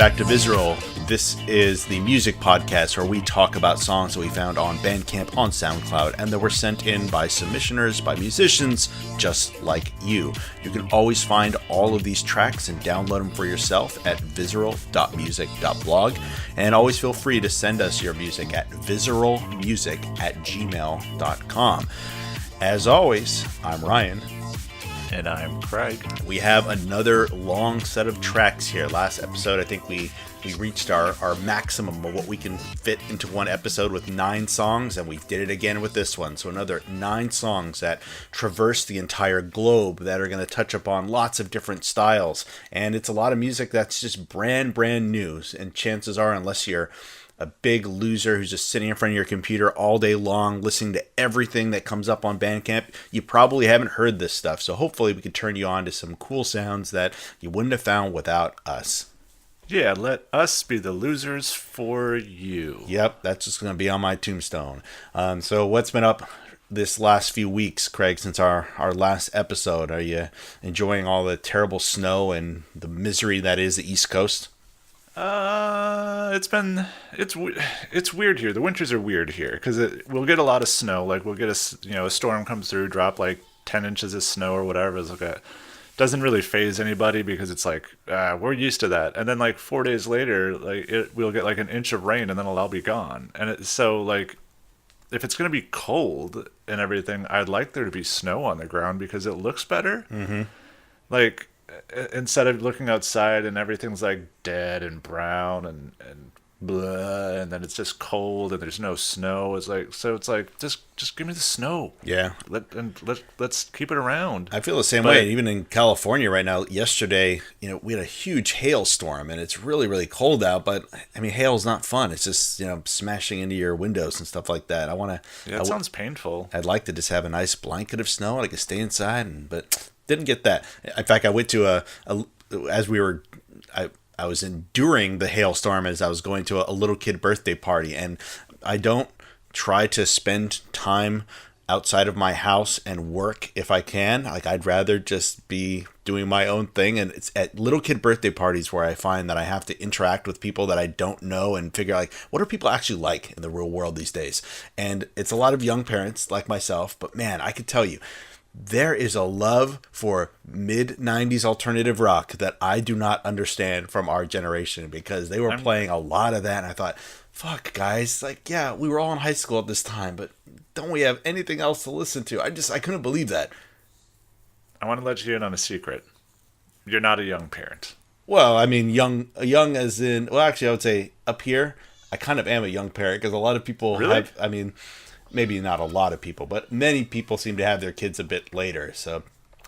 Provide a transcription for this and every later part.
back to Vizaural. This is the music podcast where we talk about songs that we found on Bandcamp, on SoundCloud, and that were sent in by submissioners, by musicians just like you. You can always find all of these tracks and download them for yourself at vizaural.music.blog, and always feel free to send us your music at vizauralmusic@gmail.com. As always, I'm Ryan. And I'm Craig. We have another long set of tracks here. Last episode, I think we reached our maximum of what we can fit into one episode with 9 songs, and we did it again with this one. So another 9 songs that traverse the entire globe that are going to touch upon lots of different styles. And it's a lot of music that's just brand new. And chances are, unless you're a big loser who's just sitting in front of your computer all day long listening to everything that comes up on Bandcamp, you probably haven't heard this stuff. So hopefully we can turn you on to some cool sounds that you wouldn't have found without us. Yeah, let us be the losers for you. Yep, that's just going to be on my tombstone. So what's been up this last few weeks, Craig, since our last episode? Are you enjoying all the terrible snow and the misery that is the East Coast? It's weird here. The winters are weird here because we'll get a lot of snow. Like we'll get a storm comes through, drop like 10 inches of snow or whatever. It's like doesn't really faze anybody because it's like we're used to that. And then like 4 days later, we'll get like an inch of rain and then it'll all be gone. And so like if it's gonna be cold and everything, I'd like there to be snow on the ground because it looks better. Mm-hmm. Like, instead of looking outside and everything's like dead and brown and blah, and then it's just cold and there's no snow, it's like just give me the snow. Yeah, let's keep it around. I feel the same way. Even in California right now, yesterday, we had a huge hailstorm and it's really cold out. But I mean, hail's not fun. It's just smashing into your windows and stuff like that. It sounds painful. I'd like to just have a nice blanket of snow. I could stay inside, but didn't get that. In fact, I went to I was enduring the hailstorm as I was going to a little kid birthday party, and I don't try to spend time outside of my house and work if I can. Like, I'd rather just be doing my own thing, and it's at little kid birthday parties where I find that I have to interact with people that I don't know and figure out, like, what are people actually like in the real world these days? And it's a lot of young parents like myself, but man, I could tell you, there is a love for mid-90s alternative rock that I do not understand from our generation, because they were playing a lot of that, and I thought, fuck, guys, like, yeah, we were all in high school at this time, but don't we have anything else to listen to? I couldn't believe that. I want to let you in on a secret. You're not a young parent. Well, I mean, young as in, well, actually, I would say up here, I kind of am a young parent, because a lot of people have, I mean, maybe not a lot of people, but many people seem to have their kids a bit later. So,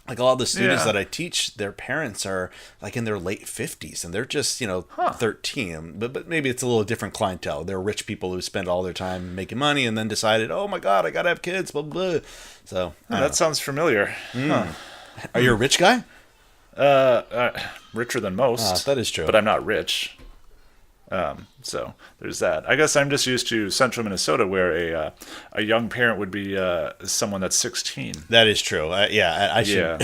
like, a lot of the students that I teach, their parents are like in their late 50s, and they're just 13. But maybe it's a little different clientele. They're rich people who spend all their time making money and then decided, oh my god, I gotta have kids, blah blah. So that sounds familiar. Huh. Are you a rich guy? Richer than most. That is true. But I'm not rich. So there's that. I guess I'm just used to central Minnesota, where a young parent would be someone that's 16. That is true. I should. Yeah.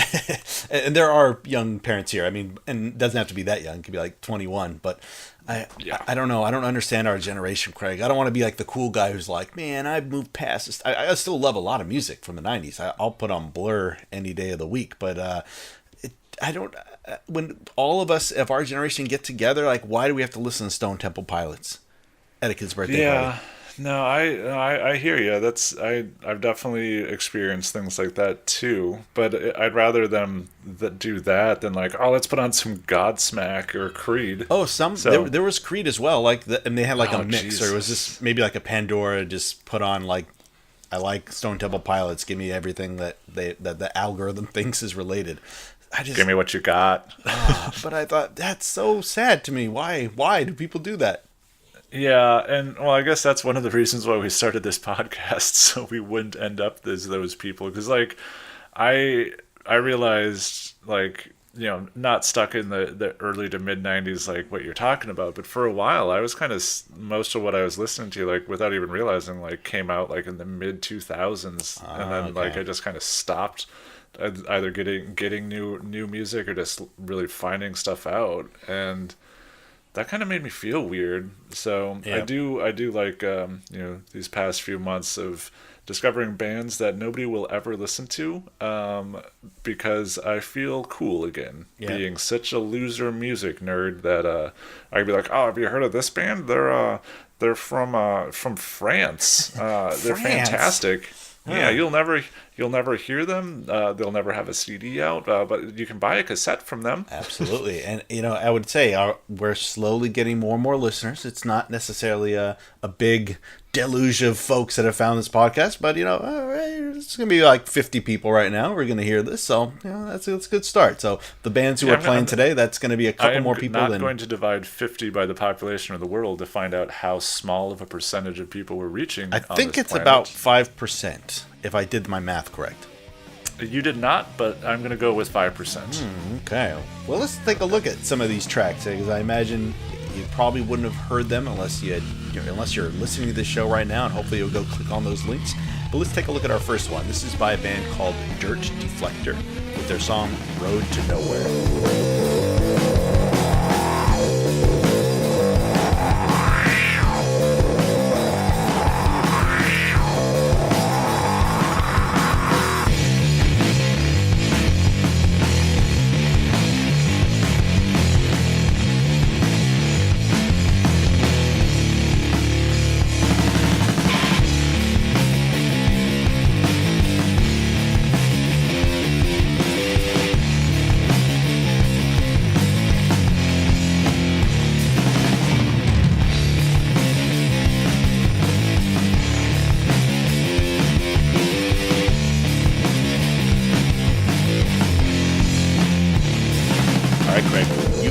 And there are young parents here. I mean, and it doesn't have to be that young. It could be like 21. But I don't know. I don't understand our generation, Craig. I don't want to be like the cool guy who's like, man, I've moved past this. I still love a lot of music from the 90s. I'll put on Blur any day of the week. But I don't. When all of us of our generation get together, like, why do we have to listen to Stone Temple Pilots at a kid's birthday party? No, I hear you. I've definitely experienced things like that too. But I'd rather them do that than like, oh, let's put on some Godsmack or Creed. Oh, there was Creed as well. Like, and they had like a mix, Jesus. Or it was just maybe like a Pandora just put on like, I like Stone Temple Pilots. Give me everything that the algorithm thinks is related. Give me what you got. But I thought, that's so sad to me. Why do people do that? Yeah, and well, I guess that's one of the reasons why we started this podcast, so we wouldn't end up as those people. Because like, I realized, like, not stuck in the early to mid 90s, like what you're talking about, but for a while I was kind of, most of what I was listening to, like, without even realizing, like, came out like in the mid 2000s, and then like I just kind of stopped either getting new music or just really finding stuff out. And that kind of made me feel weird. So Yeah. I do like these past few months of discovering bands that nobody will ever listen to, because I feel cool again, Yeah. being such a loser music nerd that I'd be like, oh, have you heard of this band? They're from France. They're France? fantastic. Yeah, Huh. you'll never hear them. They'll never have a CD out, but you can buy a cassette from them. Absolutely. And, I would say we're slowly getting more and more listeners. It's not necessarily a big deluge of folks that have found this podcast, but, it's going to be like 50 people right now. We're going to hear this. So, that's a good start. So the bands who are playing today, that's going to be a couple more people. I'm not going to divide 50 by the population of the world to find out how small of a percentage of people we're reaching. I think it's about 5%, if I did my math correct. You did not, but I'm going to go with 5%. Okay. Well, let's take a look at some of these tracks, because I imagine you probably wouldn't have heard them unless you're listening to this show right now, and hopefully you'll go click on those links. But let's take a look at our first one. This is by a band called Dirt Deflector with their song Road to Nowhere.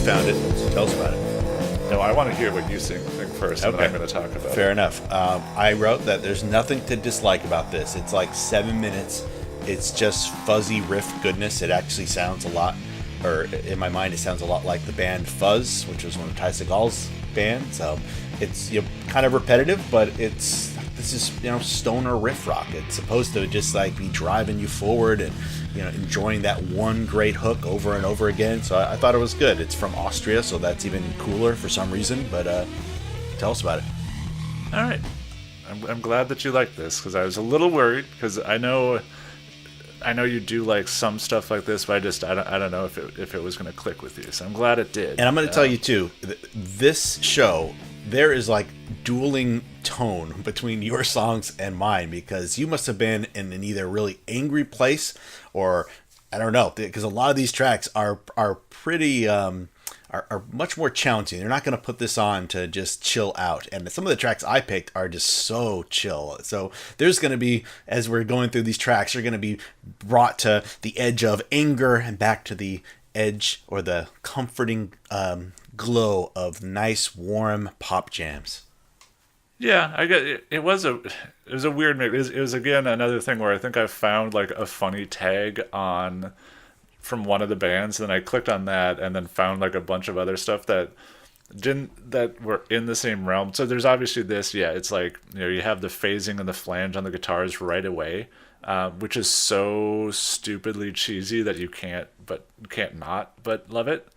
Found it. So tell us about it. No, I want to hear what you think first, and then I'm going to talk about Fair it. enough. I wrote that there's nothing to dislike about this. It's like 7 minutes. It's just fuzzy riff goodness. It actually sounds a lot, or in my mind, it sounds a lot like the band Fuzz, which was one of Ty Segal's bands. It's kind of repetitive, but this is stoner riff rock. It's supposed to just like be driving you forward and enjoying that one great hook over and over again. So I thought it was good. It's from Austria, so that's even cooler for some reason. But tell us about it. All right. I'm glad that you like this, because I was a little worried, because I know you do like some stuff like this, but I don't know if it was going to click with you. So I'm glad it did. And I'm going to tell you too, this show, there is like dueling tone between your songs and mine, because you must have been in an either really angry place or I don't know, because a lot of these tracks are pretty are much more challenging. They're not going to put this on to just chill out. And some of the tracks I picked are just so chill. So there's going to be, as we're going through these tracks, you're going to be brought to the edge of anger and back to the edge or the comforting glow of nice, warm pop jams. Yeah, I get it. It was a weird mix. It was again another thing where I think I found like a funny tag on from one of the bands, and then I clicked on that and then found like a bunch of other stuff that were in the same realm. So there's obviously this, yeah, it's like, you have the phasing and the flange on the guitars right away, which is so stupidly cheesy that you can't not but love it.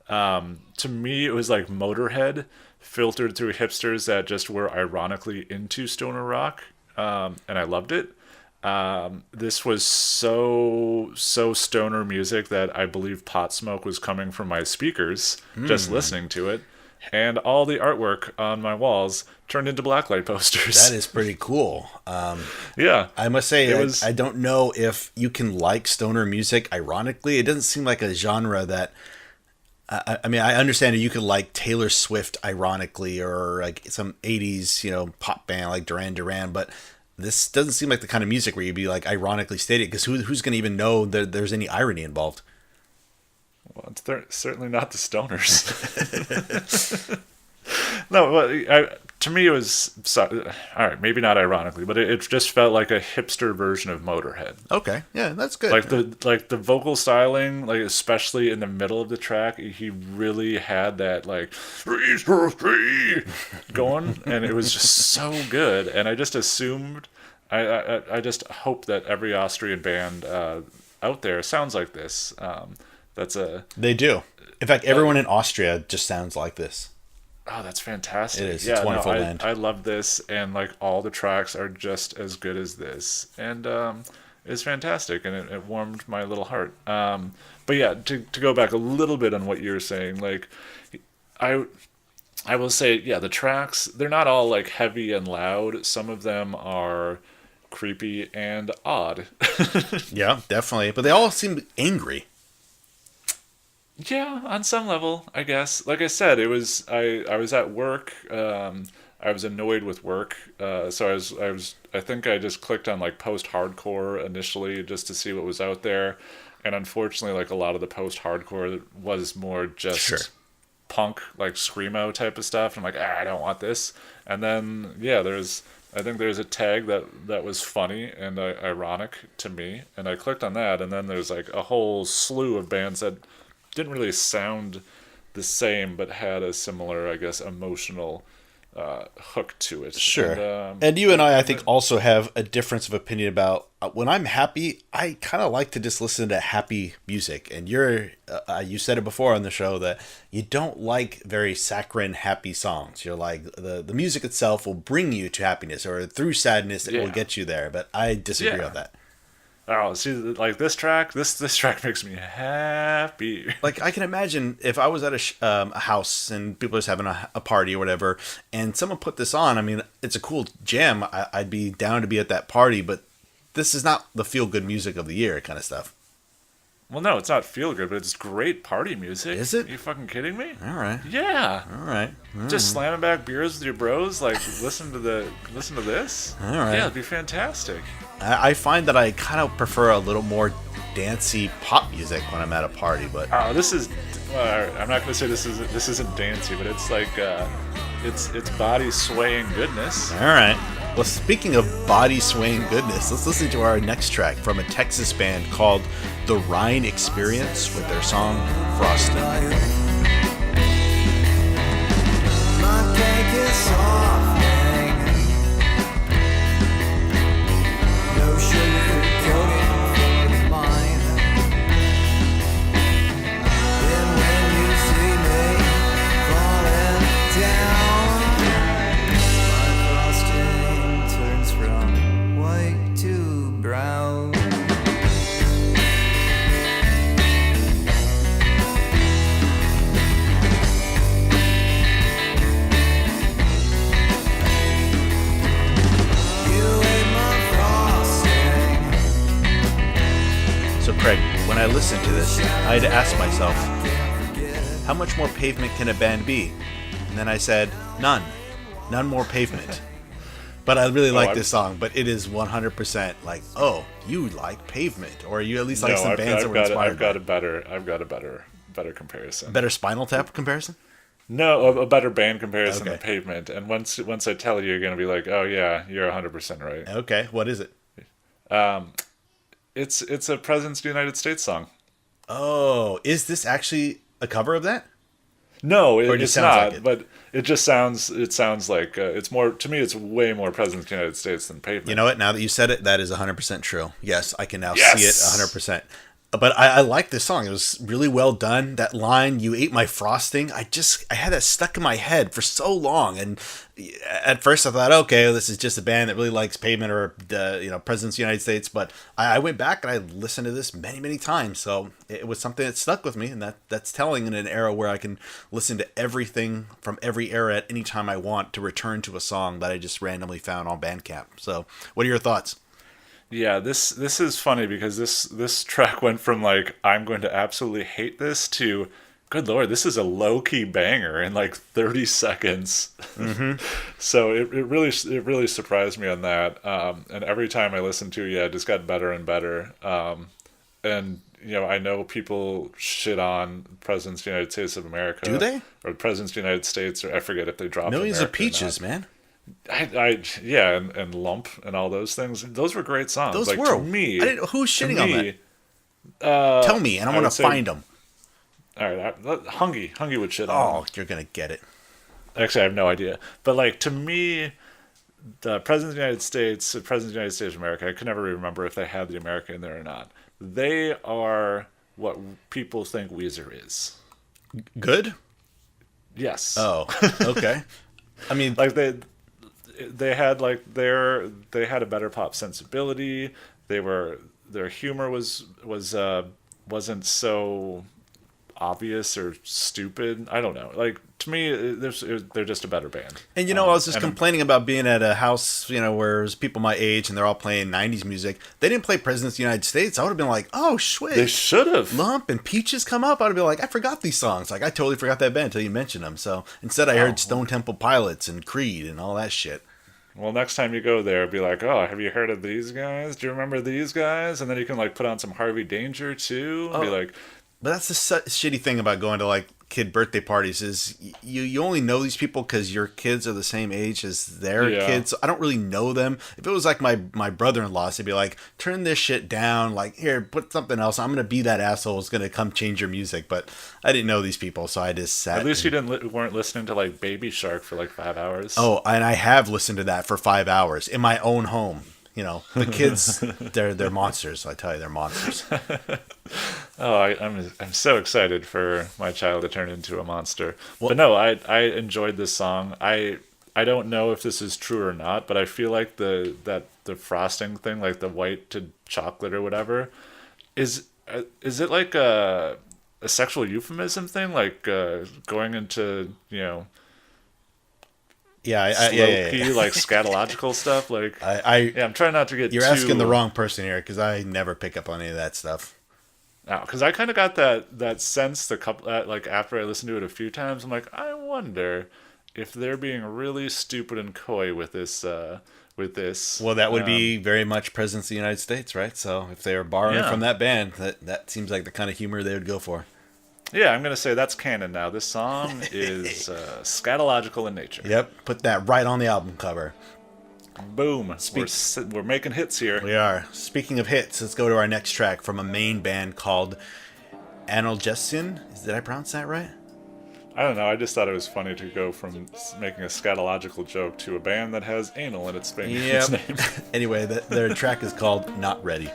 To me, it was like Motorhead filtered through hipsters that just were ironically into stoner rock, and I loved it. This was so stoner music that I believe pot smoke was coming from my speakers just listening to it, and all the artwork on my walls turned into blacklight posters. That is pretty cool. Yeah, I must say, I don't know if you can like stoner music ironically. It doesn't seem like a genre that I mean, I understand that you could like Taylor Swift ironically, or like some 80s, pop band like Duran Duran, but this doesn't seem like the kind of music where you'd be like ironically stated, because who's going to even know that there's any irony involved? Well, it's certainly not the stoners. No, well, to me it was, all right, maybe not ironically, but it just felt like a hipster version of Motorhead. Okay, yeah, that's good. Like the vocal styling, like especially in the middle of the track, he really had that like going, and it was just so good. And I just assumed, I just hope that every Austrian band out there sounds like this. They do. In fact, everyone in Austria just sounds like this. Oh, that's fantastic. It is. Yeah, It's wonderful band. I love this, and like all the tracks are just as good as this, and it's fantastic, and it warmed my little heart. But yeah, to go back a little bit on what you were saying, like I I will say, yeah, the tracks, they're not all like heavy and loud. Some of them are creepy and odd. Yeah, definitely. But they all seem angry. Yeah, on some level, I guess. Like I said, I was at work. I was annoyed with work, so I think I just clicked on like post hardcore initially just to see what was out there, and unfortunately, like a lot of the post hardcore was more just Sure. punk, like screamo type of stuff. I'm like, I don't want this. And then yeah, I think there's a tag that was funny and ironic to me, and I clicked on that, and then there's like a whole slew of bands that didn't really sound the same, but had a similar, I guess, emotional hook to it. Sure. And, And you and I think, also have a difference of opinion about when I'm happy, I kind of like to just listen to happy music. And you said it before on the show that you don't like very saccharine, happy songs. You're like, the music itself will bring you to happiness, or through sadness, it will get you there. But I disagree on that. Oh, see, like this track makes me happy. Like, I can imagine if I was at a house and people are just having a party or whatever, and someone put this on. I mean, it's a cool jam. I'd be down to be at that party, but this is not the feel-good music of the year kind of stuff. Well, no, it's not feel good, but it's great party music. Is it? Are you fucking kidding me? All right. Yeah. All right. Just slamming back beers with your bros, like listen to this. All right. Yeah, it'd be fantastic. I find that I kind of prefer a little more dancey pop music when I'm at a party, but Oh, this is. I'm not gonna say this isn't dancey, but it's like it's body swaying goodness. all right. Well, speaking of body swaying goodness, let's listen to our next track from a Texas band called the Rhine Experience with their song Frosting. My cake is softening. No sugar coating for the mind. And when you see me falling down, my frosting turns from white to brown. You ate my frosting. So, Craig, when I listened to this, I had to ask myself, how much more pavement can a band be? And then I said, none. None more pavement. But I really like this song, but it is 100% like, oh, you like Pavement, or you at least like some bands that were inspired I've got by it. a better comparison. Better Spinal Tap comparison? No, a better band comparison Okay. than Pavement. And once I tell you, you're gonna be like, oh yeah, you're 100% right. Okay, what is it? It's a President's United States song. Oh, is this actually a cover of that? No, Or it it's just sounds not. like it? But it just sounds. It sounds like it's more. To me, it's way more President's United States than Pavement. You know what? Now that you said it, that is 100% true. Yes, I can now see it Yes! 100%. But I like this song. It was really well done. That line, "You ate my frosting," I had that stuck in my head for so long. And at first I thought, okay, well, this is just a band that really likes Pavement or Presidents of the United States. But I went back and I listened to this many, many times. So it was something that stuck with me, and that's telling in an era where I can listen to everything from every era at any time I want to return to a song that I just randomly found on Bandcamp. So what are your thoughts? Yeah, this is funny because this track went from like I'm going to absolutely hate this to good lord, this is a low key banger in like 30 seconds. Mm-hmm. So it really surprised me on that. And every time I listened to it, yeah, it just got better and better. And I know people shit on Presidents of the United States of America. Do they? Or Presidents of the United States, or I forget if they dropped Millions America of Peaches, man. yeah, and Lump and all those things. Those were great songs. Those like, were. to me. Who's to shitting on me, that? Tell me, and I'm I going would to say- find them. All right, Hungy would shit on. Oh, you're going to get it. Actually, I have no idea. But like to me, the President of the United States, the President of the United States of America, I could never remember if they had the America in there or not. They are what people think Weezer is. Good? Yes. Oh, okay. I mean, Like they had like they had a better pop sensibility. Their humor wasn't so obvious or stupid. I don't know. Like to me, they're just a better band. and I was just and complaining about being at a house, where there's people my age and they're all playing '90s music. They didn't play Presidents of the United States. I would have been like, oh, shit. They should have. Lump and Peaches come up. I'd be like, I forgot these songs. Like, I totally forgot that band until you mentioned them. So instead, I heard Stone Temple Pilots and Creed and all that shit. Well, next time you go there, be like, oh, have you heard of these guys? Do you remember these guys? And then you can like put on some Harvey Danger too. And be like, But that's the shitty thing about going to like kid birthday parties is you only know these people because your kids are the same age as their kids. So I don't really know them. If it was like my brother-in-law, so he'd be like, turn this shit down. Like, here, put something else. I'm gonna be that asshole who's gonna come change your music. But I didn't know these people, so I just sat. at least you weren't listening to like Baby Shark for like 5 hours. Oh, and I have listened to that for 5 hours in my own home. The kids, they're monsters. I tell you, they're monsters. Oh, I'm so excited for my child to turn into a monster. But no, I enjoyed this song. I don't know if this is true or not, but I feel like the frosting thing, like the white to chocolate or whatever, is it like a sexual euphemism thing, like going into Yeah. like scatological stuff. Like I'm trying not to get. You're asking the wrong person here because I never pick up on any of that stuff. Because I kind of got that sense like after I listened to it a few times, I'm like, I wonder if they're being really stupid and coy with this. Well, that would be very much Presidents of the United States, right? So if they are borrowing from that band, that seems like the kind of humor they would go for. Yeah, I'm gonna say that's canon now. This song is scatological in nature. Yep, put that right on the album cover. Boom. We're making hits here. We are. Speaking of hits, let's go to our next track from a main band called Analgesics. Did I pronounce that right? I don't know. I just thought it was funny to go from making a scatological joke to a band that has anal in its name. Anyway, their track is called Not Ready.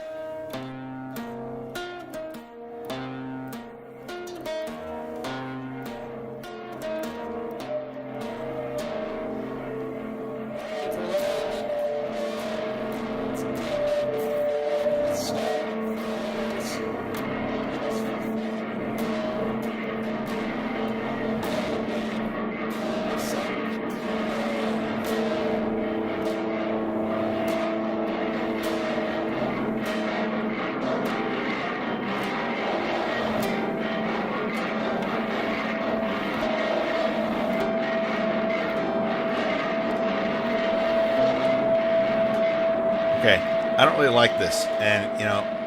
Okay, I don't really like this, and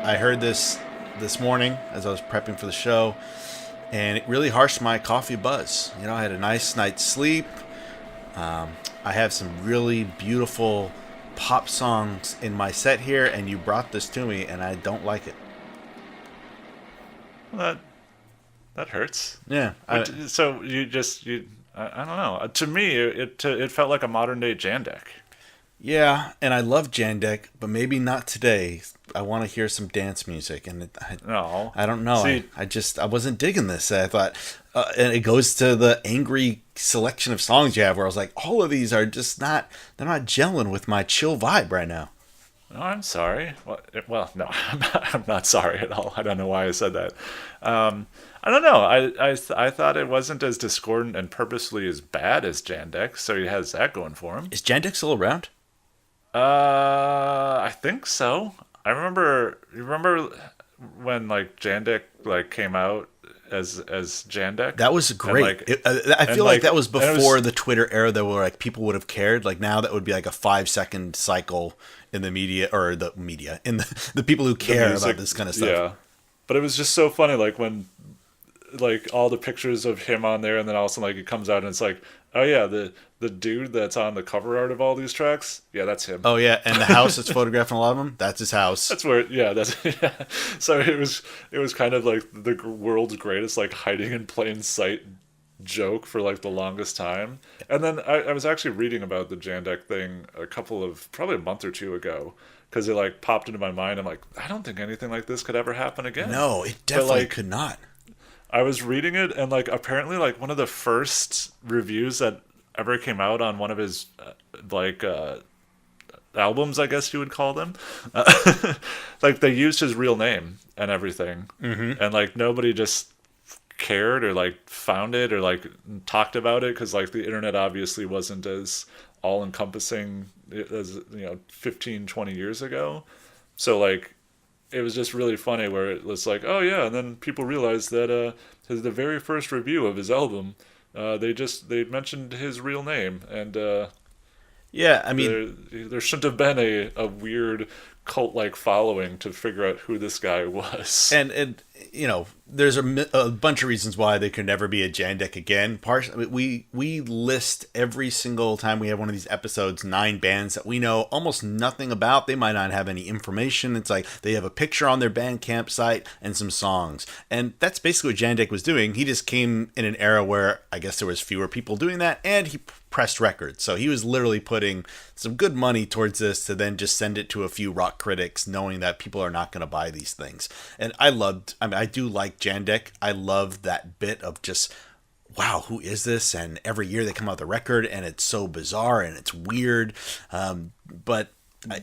I heard this morning as I was prepping for the show, and it really harshed my coffee buzz. I had a nice night's sleep. I have some really beautiful pop songs in my set here, and you brought this to me, and I don't like it. Well, that hurts. Yeah. So I don't know. To me, it felt like a modern day Jandek. Yeah, and I love Jandek, but maybe not today. I want to hear some dance music, and I don't know. See, I wasn't digging this. I thought, and it goes to the angry selection of songs you have, where I was like, all of these are just they're not gelling with my chill vibe right now. No, I'm sorry. Well, no, I'm not sorry at all. I don't know why I said that. I don't know. I thought it wasn't as discordant and purposely as bad as Jandek, so he has that going for him. Is Jandek still around? I think so. You remember when like Jandek like came out as Jandek? That was great. I feel like that was before the Twitter era, that where like people would have cared. Like now, that would be like a 5-second cycle in the media, or the media in the people who care about this kind of stuff. Yeah, but it was just so funny, like when like all the pictures of him on there, and then all of a sudden like it comes out and it's like, oh yeah, the dude that's on the cover art of all these tracks, yeah, that's him. Oh yeah, and the house that's photographed in a lot of them, that's his house. That's where, yeah. So it was kind of like the world's greatest like hiding in plain sight joke for like the longest time. And then I was actually reading about the Jandek thing probably a month or two ago, because it like popped into my mind. I'm like, I don't think anything like this could ever happen again. No, it definitely could not. I was reading it, and like apparently like one of the first reviews that ever came out on one of his like albums, I guess you would call them, like they used his real name and everything, and like nobody just cared or like found it or like talked about it because like the internet obviously wasn't as all encompassing as 15-20 years ago. So like it was just really funny where it was like, oh yeah, and then people realized that the very first review of his album, they mentioned his real name, and Yeah, I mean, there shouldn't have been a weird cult like following to figure out who this guy was. and there's a bunch of reasons why they could never be a Jandek again. We list every single time we have one of these episodes 9 bands that we know almost nothing about. They might not have any information. It's like they have a picture on their Bandcamp site and some songs, and that's basically what Jandek was doing. He just came in an era where I guess there was fewer people doing that, and he pressed records, so he was literally putting some good money towards this to then just send it to a few rock critics, knowing that people are not going to buy these things. And I do like Jandek. I love that bit of just, wow, who is this? And every year they come out with a record, and it's so bizarre and it's weird. But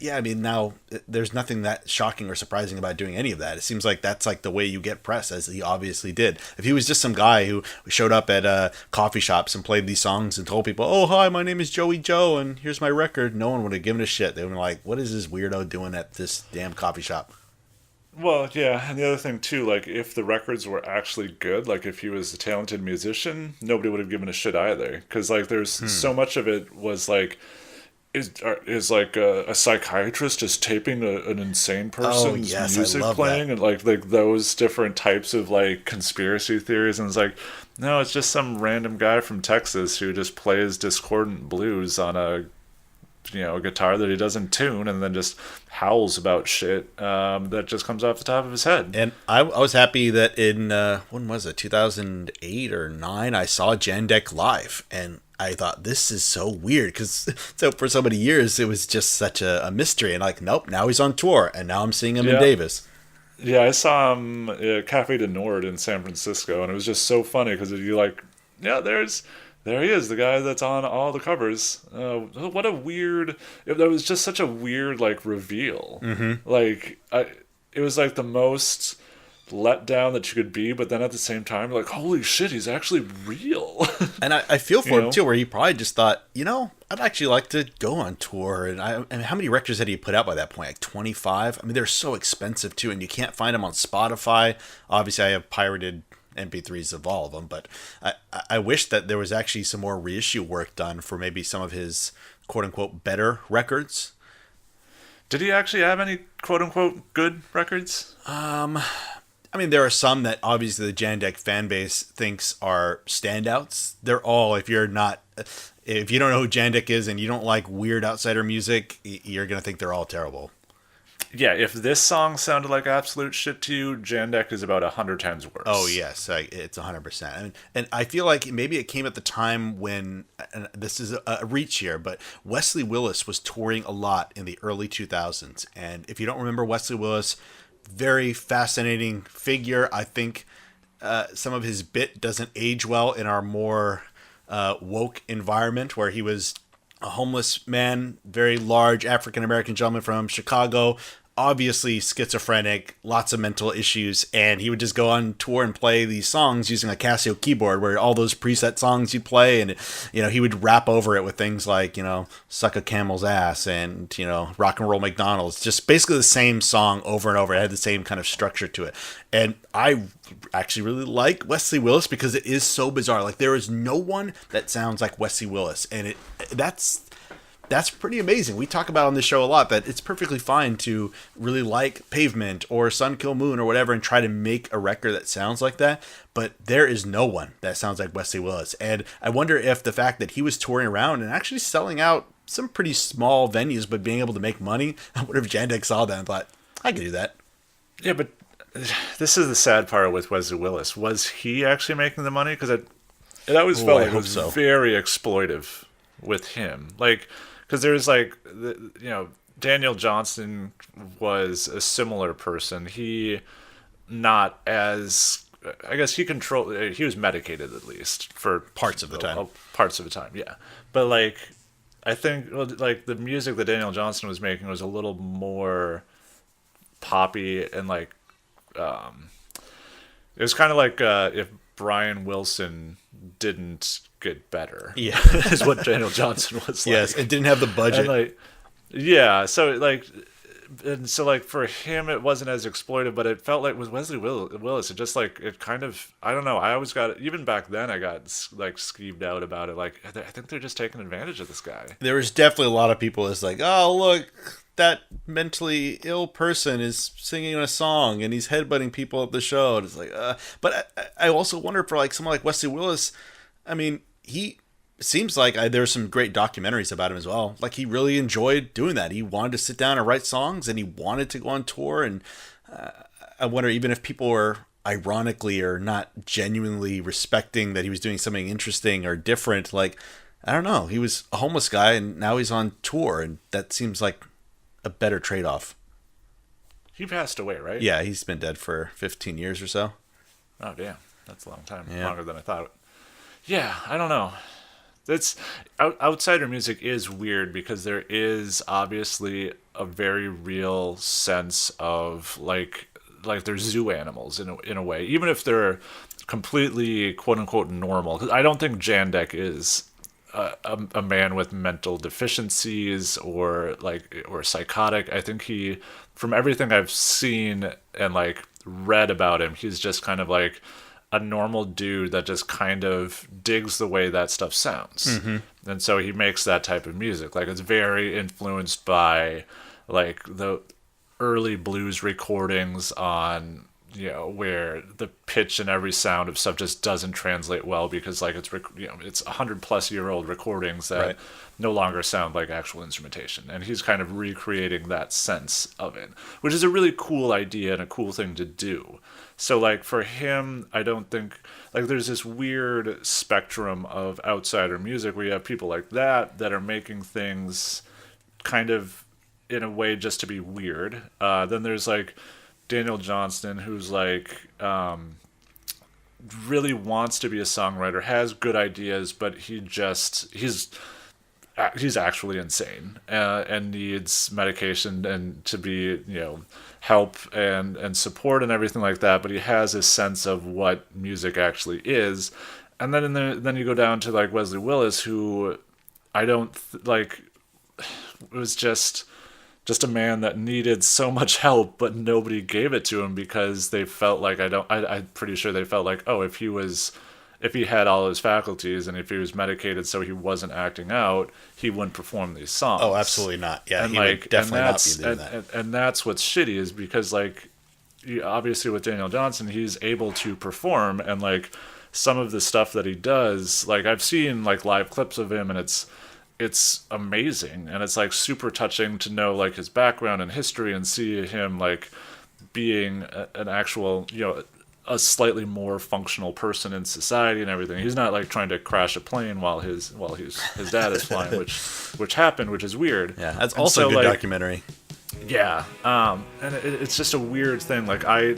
yeah, I mean, now there's nothing that shocking or surprising about doing any of that. It seems like that's like the way you get press, as he obviously did. If he was just some guy who showed up at coffee shops and played these songs and told people, oh, hi, my name is Joey Joe, and here's my record, no one would have given a shit. They would have been like, what is this weirdo doing at this damn coffee shop? Well, yeah, and the other thing too, like if the records were actually good, like if he was a talented musician, nobody would have given a shit either. Because like there's so much of it was like is like a psychiatrist just taping an insane person's yes, I music love playing, that. and like those different types of like conspiracy theories, and it's like, no, it's just some random guy from Texas who just plays discordant blues on a guitar that he doesn't tune, and then just howls about shit that just comes off the top of his head. And I was happy that in, when was it, 2008 or 9, I saw Jandek live, and I thought, this is so weird, because so for so many years, it was just such a mystery, and like, nope, now he's on tour, and now I'm seeing him in Davis. Yeah, I saw him at Cafe de Nord in San Francisco, and it was just so funny, because you like, yeah, there he is, the guy that's on all the covers. What a weird... That was just such a weird, like, reveal. Mm-hmm. Like, it was, like, the most let down that you could be, but then at the same time, like, holy shit, he's actually real. And I feel for him, too, where he probably just thought, I'd actually like to go on tour. And I mean, how many records had he put out by that point? Like 25? I mean, they're so expensive, too, and you can't find them on Spotify. Obviously, I have pirated MP3s of all of them, but I wish that there was actually some more reissue work done for maybe some of his quote-unquote better records. Did he actually have any quote-unquote good records? I mean, there are some that obviously the Jandek fan base thinks are standouts. They're all, if you don't know who Jandek is and you don't like weird outsider music, you're going to think they're all terrible. Yeah, if this song sounded like absolute shit to you, Jandek is about 100 times worse. Oh, yes. It's 100%. And I feel like maybe it came at the time when, and this is a reach here, but Wesley Willis was touring a lot in the early 2000s. And if you don't remember Wesley Willis, very fascinating figure. I think some of his bit doesn't age well in our more woke environment, where he was a homeless man, very large African-American gentleman from Chicago, obviously schizophrenic, lots of mental issues, and he would just go on tour and play these songs using a Casio keyboard, where all those preset songs you'd play, and he would rap over it with things like suck a camel's ass and rock and roll McDonald's, just basically the same song over and over. It had the same kind of structure to it, and I actually really like Wesley Willis because it is so bizarre. Like, there is no one that sounds like Wesley Willis, and that's pretty amazing. We talk about on this show a lot that it's perfectly fine to really like Pavement or Sun Kill Moon or whatever and try to make a record that sounds like that, but there is no one that sounds like Wesley Willis. And I wonder if the fact that he was touring around and actually selling out some pretty small venues but being able to make money, I wonder if Jandek saw that and thought, I could do that. Yeah, but this is the sad part with Wesley Willis. Was he actually making the money? Because it always felt like it was very exploitive with him. Like, because there's like, Daniel Johnston was a similar person. He not as I guess he was medicated at least for Parts of the time. Parts of the time, yeah. But like, I think like the music that Daniel Johnston was making was a little more poppy and like, it was kind of like if Brian Wilson didn't get better. Yeah. Is what Daniel Johnston was like. Yes, it didn't have the budget. And like, yeah, so like, and so like for him it wasn't as exploitive, but it felt like with Wesley Willis, it just like it kind of, I don't know. I always got, even back then I got like skeeved out about it. Like I think they're just taking advantage of this guy. There was definitely a lot of people that's like, oh look, that mentally ill person is singing a song and he's headbutting people at the show. And it's like, but I also wonder for like someone like Wesley Willis. I mean, he seems like there's some great documentaries about him as well. Like he really enjoyed doing that. He wanted to sit down and write songs, and he wanted to go on tour. And I wonder even if people were ironically or not genuinely respecting that he was doing something interesting or different. Like, I don't know. He was a homeless guy, and now he's on tour, and that seems like a better trade-off. He passed away, right? Yeah, he's been dead for 15 years or so. Oh, damn. That's a long time. Yeah. Longer than I thought. Yeah, I don't know. That's outsider music is weird because there is obviously a very real sense of like they're zoo animals in a way, even if they're completely quote unquote normal. 'Cause I don't think Jandek is a man with mental deficiencies or psychotic. I think he, from everything I've seen and like read about him, he's just kind of like a normal dude that just kind of digs the way that stuff sounds. Mm-hmm. And so he makes that type of music. Like it's very influenced by like the early blues recordings on, you know, where the pitch and every sound of stuff just doesn't translate well because like it's 100+ year old recordings that right. no longer sound like actual instrumentation. And he's kind of recreating that sense of it, which is a really cool idea and a cool thing to do. So like for him, I don't think like there's this weird spectrum of outsider music where you have people like that are making things kind of in a way just to be weird. Then there's like Daniel Johnston, who's like really wants to be a songwriter, has good ideas, but he's actually insane and needs medication and to be, you know, help and support and everything like that. But he has a sense of what music actually is. And then then you go down to like Wesley Willis, who I don't like was just a man that needed so much help, but nobody gave it to him because they felt like I'm pretty sure they felt like, oh, if he had all his faculties and if he was medicated so he wasn't acting out, he wouldn't perform these songs. Oh, absolutely not. Yeah, and he would definitely not be doing that. And that's what's shitty is because, like, obviously with Daniel Johnston, he's able to perform, and, like, some of the stuff that he does, like, I've seen, like, live clips of him, and it's amazing, and it's, like, super touching to know, like, his background and history and see him, like, being an actual, you know, a slightly more functional person in society and everything. He's not like trying to crash a plane while his dad is flying, which happened, which is weird. Yeah, that's also a good documentary. Yeah, and it's just a weird thing. Like I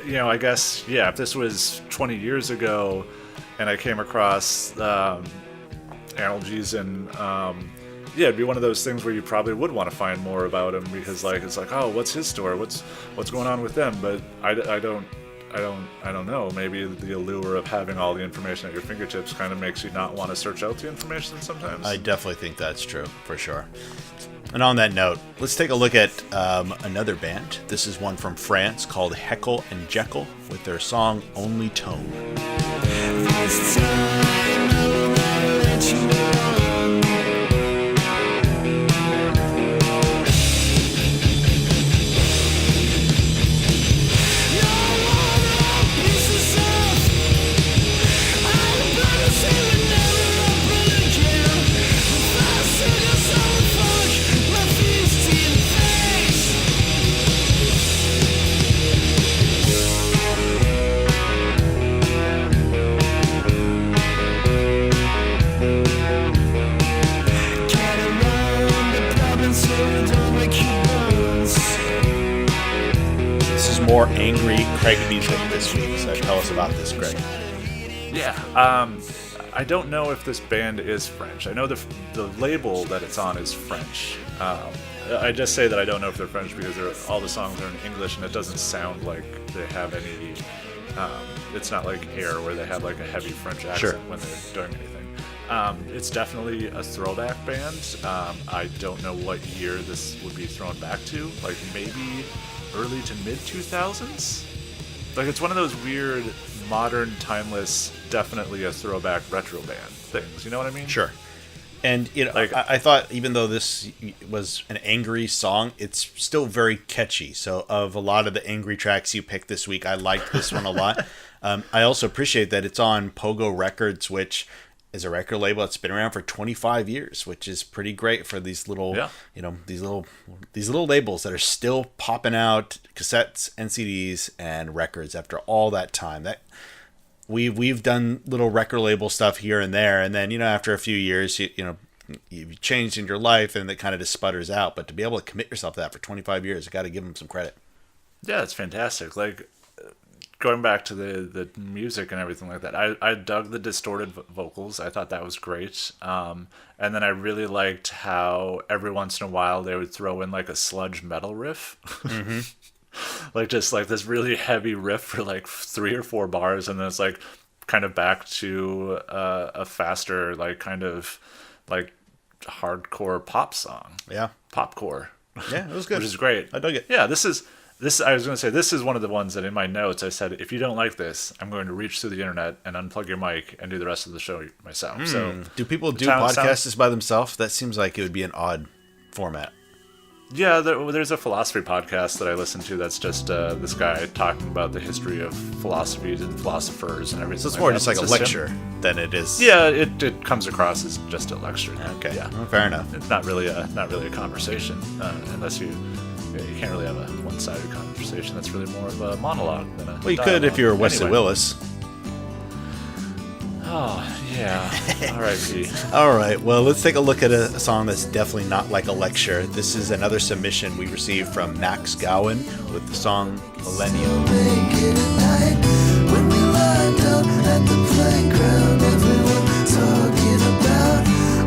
guess if this was 20 years ago, and I came across Analgesics and it'd be one of those things where you probably would want to find more about him because like it's like, oh, what's his story? What's going on with them? But I don't know. Maybe the allure of having all the information at your fingertips kind of makes you not want to search out the information sometimes. I definitely think that's true for sure. And on that note, let's take a look at another band. This is one from France called Heckle and Jeckle with their song Only Tone. This time I will never let you go. Craig music this week. So tell us about this, Craig. Yeah. I don't know if this band is French. I know the label that it's on is French. I just say that I don't know if they're French because all the songs are in English and it doesn't sound like they have any. It's not like Air where they have like a heavy French accent when they're doing anything. It's definitely a throwback band. I don't know what year this would be thrown back to. Like maybe early to mid 2000s. Like it's one of those weird, modern, timeless, definitely a throwback retro band things. You know what I mean? Sure. And you know, Like- I thought even though this was an angry song, it's still very catchy. So of a lot of the angry tracks you picked this week, I liked this one a lot. I also appreciate that it's on Pogo Records, which is a record label that's been around for 25 years, which is pretty great for these little, you know, these little labels that are still popping out cassettes and CDs and records after all that time. That we've done little record label stuff here and there, and then, you know, after a few years, you've changed in your life and it kind of just sputters out. But to be able to commit yourself to that for 25 years, you got to give them some credit. Yeah, it's fantastic. Like going back to the music and everything like that, I dug the distorted vocals. I thought that was great. And then I really liked how every once in a while they would throw in like a sludge metal riff. Mm-hmm. Like just like this really heavy riff for like 3 or 4 bars, and then it's like kind of back to a faster, like kind of like hardcore pop song. Yeah. Popcore. Yeah, it was good. Which is great. I dug it. Yeah, this I was going to say, this is one of the ones that in my notes I said, if you don't like this, I'm going to reach through the internet and unplug your mic and do the rest of the show myself. So, do people do podcasts by themselves? That seems like it would be an odd format. Yeah, there's a philosophy podcast that I listen to that's just this guy talking about the history of philosophies and philosophers and everything. So it's like more that. just like a lecture than it is. Yeah, it comes across as just a lecture. Okay. Yeah. Well, fair enough. It's not really a conversation unless you can't really have a one-sided conversation. That's really more of a monologue than a Well, you could if you were Wesley Anyway. Willis. Oh, yeah. R.I.P. All right, well, let's take a look at a song that's definitely not like a lecture. This is another submission we received from Max Gowan with the song Millennium. Naked at night, when we lined up at the playground, everyone talking about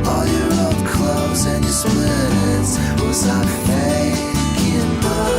all your old clothes and your split ends. Was I faking my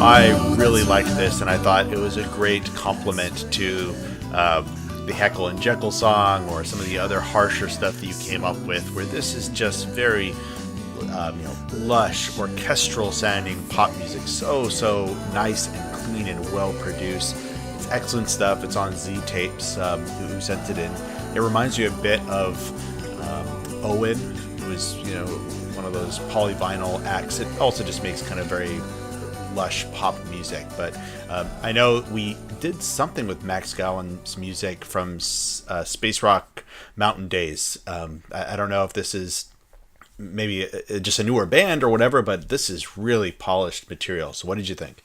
I really liked this, and I thought it was a great compliment to the Heckle and Jeckle song or some of the other harsher stuff that you came up with, where this is just very lush, orchestral sounding pop music. So nice and clean and well produced. It's excellent stuff. It's on Z Tapes, who sent it in. It reminds you a bit of Owen, who was, one of those polyvinyl acts. It also just makes kind of very lush pop music. But I know we did something with Max Gowan's music from Space Rock Mountain Days. I don't know if this is maybe just a newer band or whatever, but this is really polished material. So what did you think?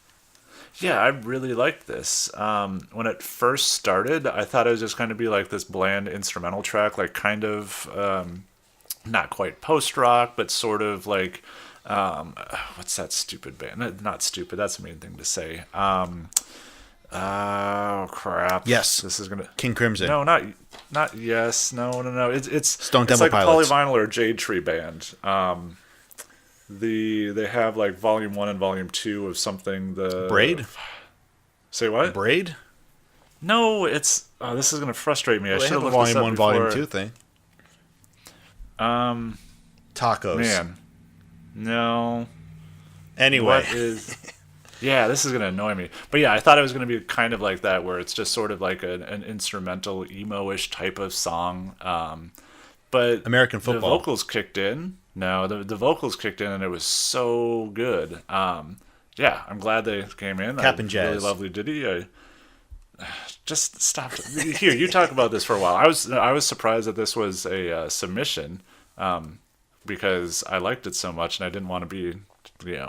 Yeah, I really liked this. When it first started, I thought it was just going to be like this bland instrumental track, like kind of not quite post-rock, but sort of like, what's that stupid band? Not stupid, that's the main thing to say. Oh, crap. Yes. This is going to... King Crimson. No, not yes. No. It's Stone it's Temple like Pilots. a Polyvinyl or Jade Tree band. They have like volume 1 and volume 2 of something. The Braid? Say what? Braid? No, it's this is gonna frustrate me. I Well, they should have have a looked this volume up 1, before. volume 2 thing. Tacos. Man, no. Anyway. What is? Yeah, this is gonna annoy me. But yeah, I thought it was gonna be kind of like that, where it's just sort of like an instrumental emo-ish type of song. But American Football. The vocals kicked in. No, the vocals kicked in, and it was so good. Yeah, I'm glad they came in. Cap and Jazz. Really lovely ditty. Just stop. Here, you talk about this for a while. I was surprised that this was a submission, because I liked it so much, and I didn't want to be,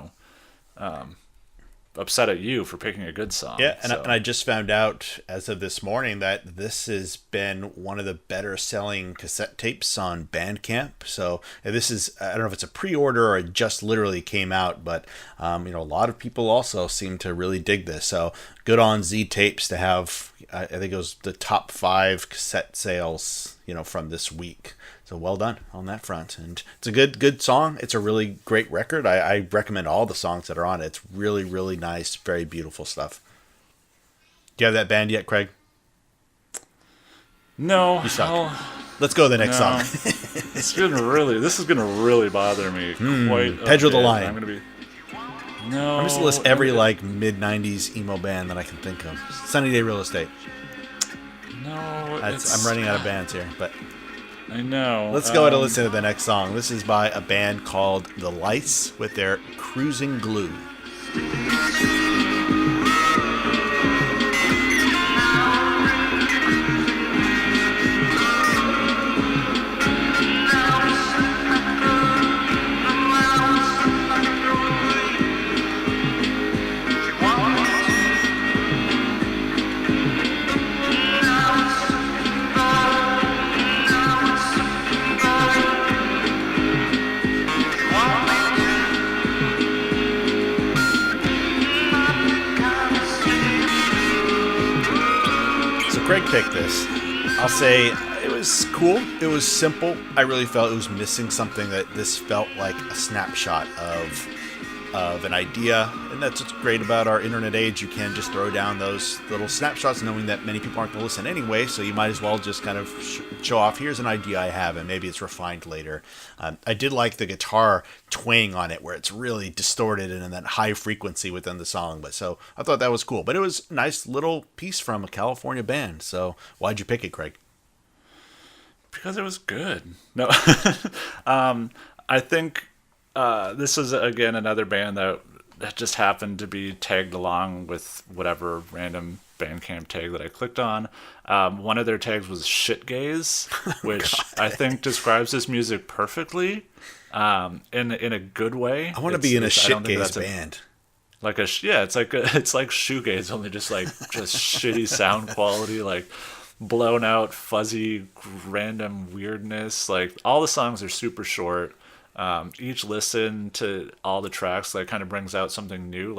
upset at you for picking a good song. Yeah, and, so. and I just found out as of this morning that this has been one of the better selling cassette tapes on Bandcamp. So this is, I don't know if it's a pre-order or it just literally came out, but a lot of people also seem to really dig this. So good on Z Tapes to have, I think it was the top 5 cassette sales, from this week. So well done on that front. And it's a good song. It's a really great record. I recommend all the songs that are on it. It's really, really nice, very beautiful stuff. Do you have that band yet, Craig? No. You suck. Let's go to the next song. This is gonna really bother me quite. Pedro the Lion. I'm gonna be. No. I'm just gonna list every mid '90s emo band that I can think of. Sunny Day Real Estate. No. I'm running out of bands here, but. I know. Let's go ahead and listen to the next song. This is by a band called The Lice with their Cruising Glue. Greg picked this. I'll say it was cool. It was simple. I really felt it was missing something. That this felt like a snapshot of an idea, and that's what's great about our internet age. You can just throw down those little snapshots, knowing that many people aren't going to listen anyway. So you might as well just kind of show off. Here's an idea I have, and maybe it's refined later. I did like the guitar twang on it, where it's really distorted and in that high frequency within the song. But so I thought that was cool. But it was a nice little piece from a California band. So why'd you pick it, Craig? Because it was good. No, I think. This is, again, another band that just happened to be tagged along with whatever random Bandcamp tag that I clicked on. One of their tags was Shitgaze, which I think describes this music perfectly, in a good way. I want to be in a Shitgaze band. It's like shoegaze, only just shitty sound quality, blown out, fuzzy, random weirdness. All the songs are super short. Each listen to all the tracks kind of brings out something new.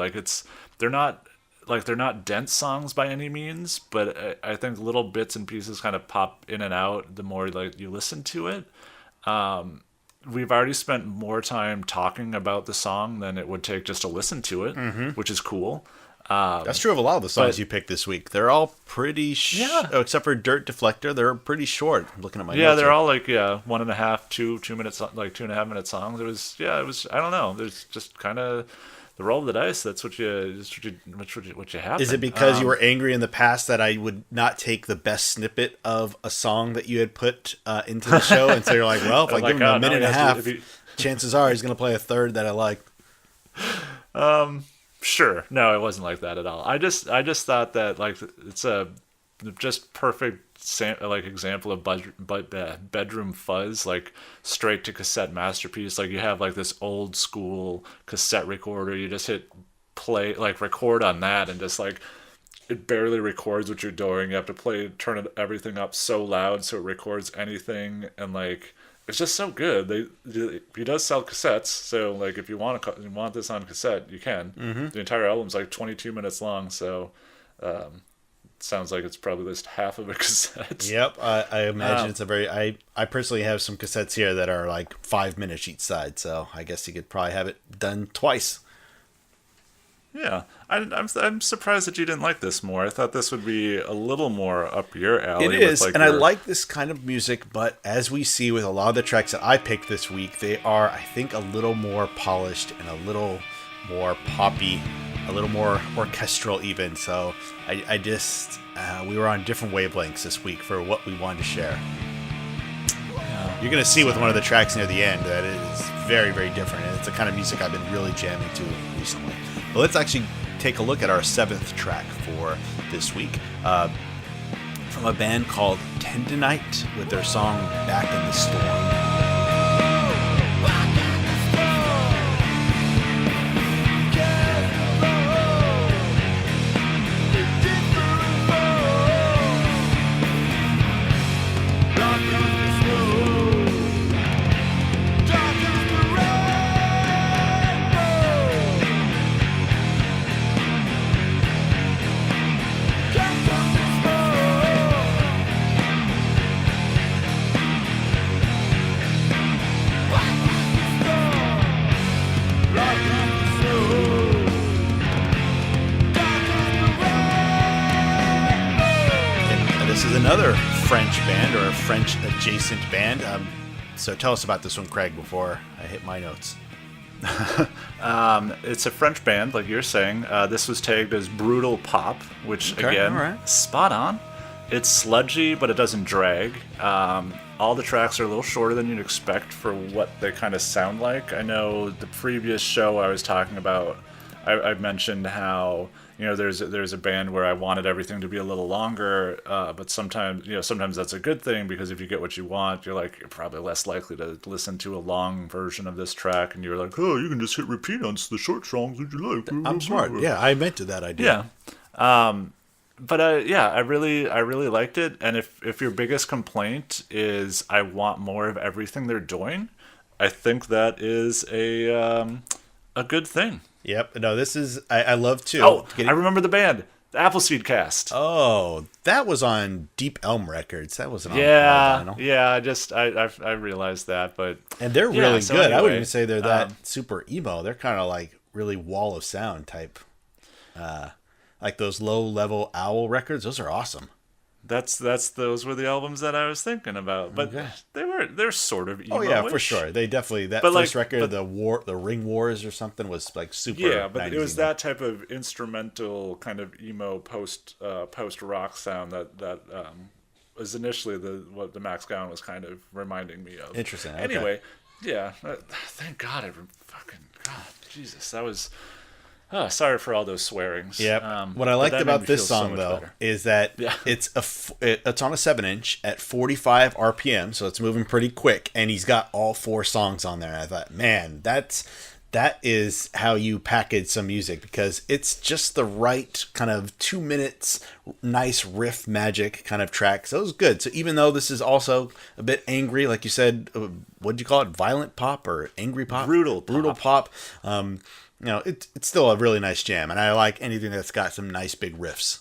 They're not dense songs by any means, but I think little bits and pieces kind of pop in and out the more you listen to it. We've already spent more time talking about the song than it would take just to listen to it, which is cool. That's true of a lot of the songs you picked this week. They're all pretty except for Dirt Deflector, they're pretty short. I'm looking at my notes they're here. all 1.5, 2 minutes, 2.5 minute songs. It was I don't know. There's just kind of the roll of the dice. That's what you have. Is it because you were angry in the past that I would not take the best snippet of a song that you had put into the show, and so you're like, well, if I give him a minute and a half, chances are he's going to play a third that I like. Sure. No, it wasn't like that at all. I just thought that it's a just perfect example of bedroom fuzz, straight to cassette masterpiece. You have this old school cassette recorder. You just hit play, record on that, and just it barely records what you're doing. You have to turn everything up so loud so it records anything, and it's just so good. He does sell cassettes, so if you want this on cassette, you can. Mm-hmm. The entire album's 22 minutes long, so sounds like it's probably just half of a cassette. Yep, I imagine it's a very. I personally have some cassettes here that are 5 minutes each side, so I guess you could probably have it done twice. Yeah, I'm surprised that you didn't like this more. I thought this would be a little more up your alley. It is, and I like this kind of music, but as we see with a lot of the tracks that I picked this week, they are, I think, a little more polished and a little more poppy, a little more orchestral even. So I just, we were on different wavelengths this week for what we wanted to share. You're going to see with one of the tracks near the end that it is very, very different, and it's the kind of music I've been really jamming to recently. But let's actually take a look at our 7th track for this week. from a band called Tendonite with their song Back in the Storm. Another French band, or a French adjacent band. So tell us about this one, Craig, before I hit my notes. It's a French band, like you're saying. This was tagged as brutal pop, which again, spot on. It's sludgy, but it doesn't drag. All the tracks are a little shorter than you'd expect for what they kind of sound like. I know the previous show I was talking about, I mentioned how, you know, there's a band where I wanted everything to be a little longer, but sometimes that's a good thing, because if you get what you want, you're probably less likely to listen to a long version of this track, and you're like, oh, you can just hit repeat on the short songs that you like. I'm smart. Yeah, I invented that idea. Yeah. But I really liked it, and if your biggest complaint is I want more of everything they're doing, I think that is a good thing. Yep. No, this is I love too. Oh, I remember the band, the Appleseed Cast. Oh, that was on Deep Elm Records. That wasn't on vinyl. Yeah. I realized that, but and they're really so good. anyway, I wouldn't even say they're that super emo. They're kind of like really wall of sound type. Like those low level Owl records. Those are awesome. Those were the albums that I was thinking about, but they're sort of emo. Oh yeah, for sure. They definitely first record, the Ring Wars or something, was like super. Yeah, but it was that type of instrumental kind of emo post rock sound that was initially what the Max Gowan was kind of reminding me of. Interesting. Okay. Anyway, yeah. Thank God, Jesus, that was. Oh, sorry for all those swearings. Yeah. What I liked about this song, though, is that it's on a 7-inch at 45 RPM, so it's moving pretty quick, and he's got all 4 songs on there. And I thought, man, that is how you package some music, because it's just the right kind of 2 minutes, nice riff magic kind of track. So it was good. So even though this is also a bit angry, like you said, what did you call it? Violent pop or angry pop? Brutal pop. You know, it's still a really nice jam, and I like anything that's got some nice big riffs.